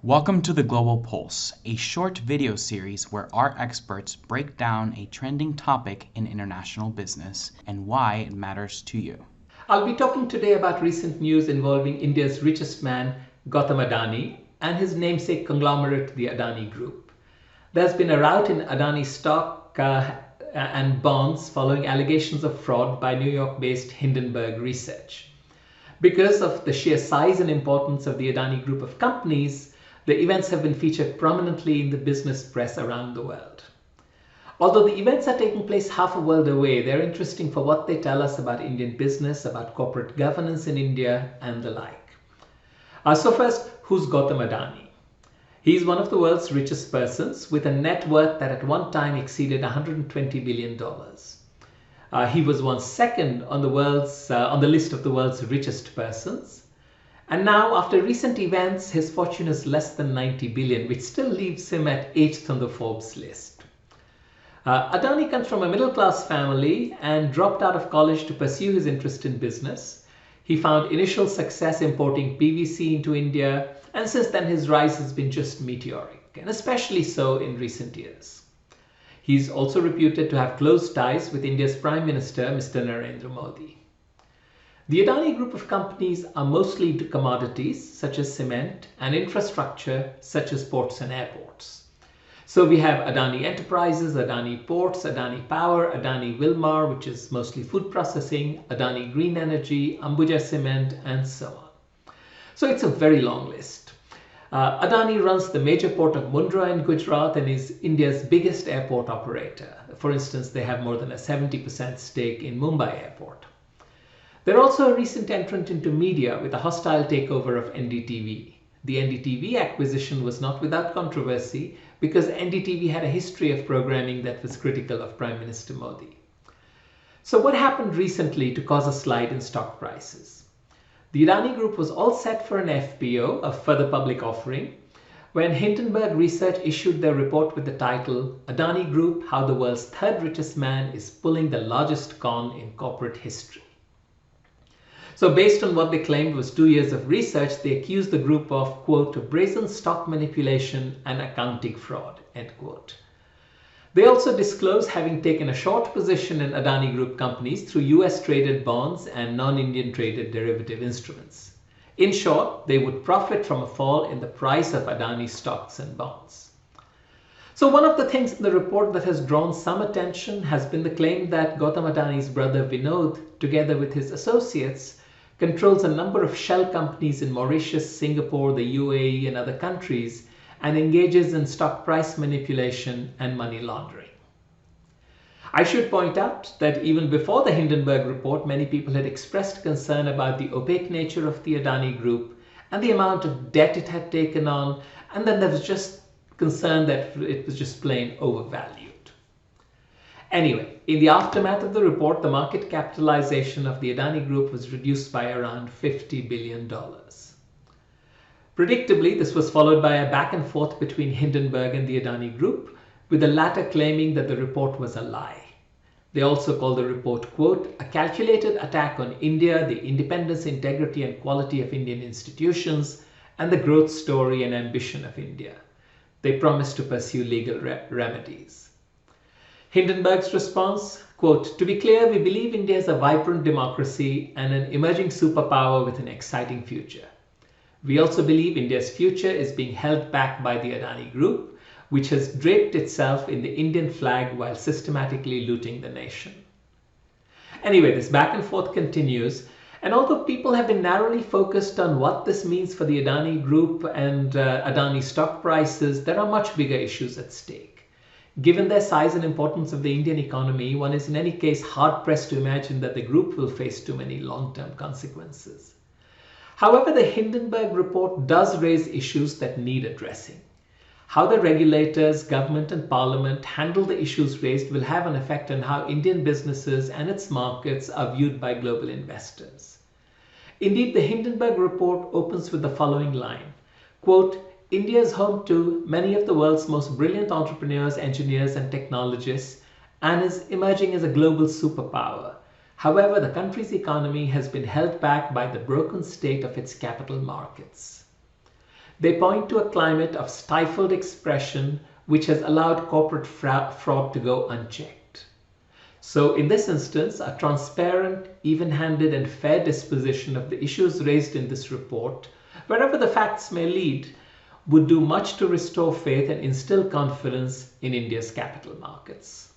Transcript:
Welcome to the Global Pulse, a short video series where our experts break down a trending topic in international business and why it matters to you. I'll be talking today about recent news involving India's richest man, Gautam Adani, and his namesake conglomerate, the Adani Group. There's been a rout in Adani stock and bonds following allegations of fraud by New York-based Hindenburg Research. Because of the sheer size and importance of the Adani Group of companies, the events have been featured prominently in the business press around the world. Although the events are taking place half a world away, they're interesting for what they tell us about Indian business, about corporate governance in India, and the like. So first, who's Gautam Adani? He's one of the world's richest persons with a net worth that at one time exceeded $120 billion. He was once second on the list of the world's richest persons. And now, after recent events, his fortune is less than 90 billion, which still leaves him at 8th on the Forbes list. Adani comes from a middle-class family and dropped out of college to pursue his interest in business. He found initial success importing PVC into India, and since then his rise has been just meteoric, and especially so in recent years. He's also reputed to have close ties with India's Prime Minister, Mr. Narendra Modi. The Adani Group of companies are mostly into commodities such as cement and infrastructure such as ports and airports. So we have Adani Enterprises, Adani Ports, Adani Power, Adani Wilmar, which is mostly food processing, Adani Green Energy, Ambuja Cement, and so on. So it's a very long list. Adani runs the major port of Mundra in Gujarat and is India's biggest airport operator. For instance, they have more than a 70% stake in Mumbai Airport. They're also a recent entrant into media with a hostile takeover of NDTV. The NDTV acquisition was not without controversy because NDTV had a history of programming that was critical of Prime Minister Modi. So what happened recently to cause a slide in stock prices? The Adani Group was all set for an FPO, a further public offering, when Hindenburg Research issued their report with the title, Adani Group, How the World's Third Richest Man is Pulling the Largest Con in Corporate History. So based on what they claimed was 2 years of research, they accused the group of, quote, brazen stock manipulation and accounting fraud, end quote. They also disclose having taken a short position in Adani Group companies through US traded bonds and non-Indian traded derivative instruments. In short, they would profit from a fall in the price of Adani stocks and bonds. So one of the things in the report that has drawn some attention has been the claim that Gautam Adani's brother Vinod, together with his associates, controls a number of shell companies in Mauritius, Singapore, the UAE, and other countries, and engages in stock price manipulation and money laundering. I should point out that even before the Hindenburg report, many people had expressed concern about the opaque nature of the Adani Group and the amount of debt it had taken on, and then there was just concern that it was just plain overvalued. Anyway, in the aftermath of the report, the market capitalization of the Adani Group was reduced by around $50 billion. Predictably, this was followed by a back and forth between Hindenburg and the Adani Group, with the latter claiming that the report was a lie. They also called the report, quote, a calculated attack on India, the independence, integrity, and quality of Indian institutions, and the growth story and ambition of India. They promised to pursue legal remedies. Hindenburg's response, quote, to be clear, we believe India is a vibrant democracy and an emerging superpower with an exciting future. We also believe India's future is being held back by the Adani Group, which has draped itself in the Indian flag while systematically looting the nation. Anyway, this back and forth continues, and although people have been narrowly focused on what this means for the Adani Group and Adani stock prices, there are much bigger issues at stake. Given their size and importance of the Indian economy, one is in any case hard-pressed to imagine that the group will face too many long-term consequences. However, the Hindenburg report does raise issues that need addressing. How the regulators, government and parliament handle the issues raised will have an effect on how Indian businesses and its markets are viewed by global investors. Indeed, the Hindenburg report opens with the following line, quote, India is home to many of the world's most brilliant entrepreneurs, engineers, and technologists, and is emerging as a global superpower. However, the country's economy has been held back by the broken state of its capital markets. They point to a climate of stifled expression which has allowed corporate fraud to go unchecked. So in this instance, a transparent, even-handed and fair disposition of the issues raised in this report, wherever the facts may lead, would do much to restore faith and instill confidence in India's capital markets.